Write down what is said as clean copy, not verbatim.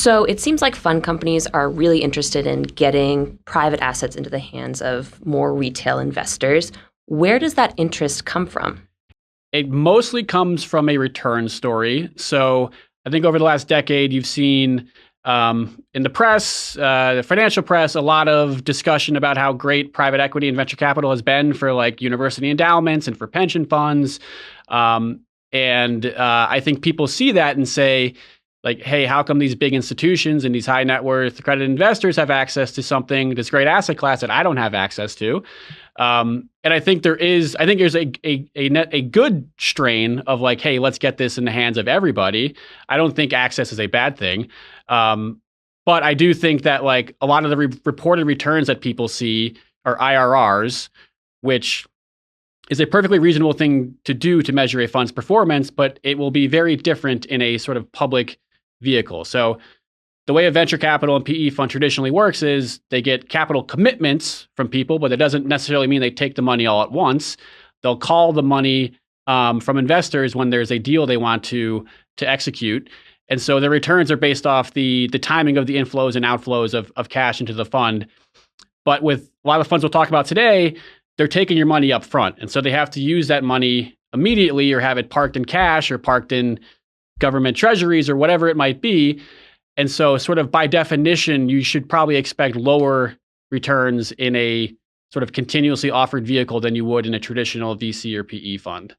So it seems like fund companies are really interested in getting private assets into the hands of more retail investors. Where does that interest come from? It mostly comes from a return story. So I think over the last decade, you've seen in the press, the financial press, a lot of discussion about how great private equity and venture capital has been for like university endowments and for pension funds. I think people see that and say, like, hey, how come these big institutions and these high net worth credit investors have access to something, this great asset class that I don't have access to? And I think there's a good strain of like, hey, let's get this in the hands of everybody. I don't think access is a bad thing. But I do think that like a lot of the reported returns that people see are IRRs, which is a perfectly reasonable thing to do to measure a fund's performance, but it will be very different in a sort of public vehicle. So the way a venture capital and PE fund traditionally works is they get capital commitments from people, but it doesn't necessarily mean they take the money all at once. They'll call the money from investors when there's a deal they want to execute. And so the returns are based off the timing of the inflows and outflows of cash into the fund. But with a lot of funds we'll talk about today, they're taking your money up front. And so they have to use that money immediately or have it parked in cash or parked in government treasuries or whatever it might be. And so sort of by definition, you should probably expect lower returns in a sort of continuously offered vehicle than you would in a traditional VC or PE fund.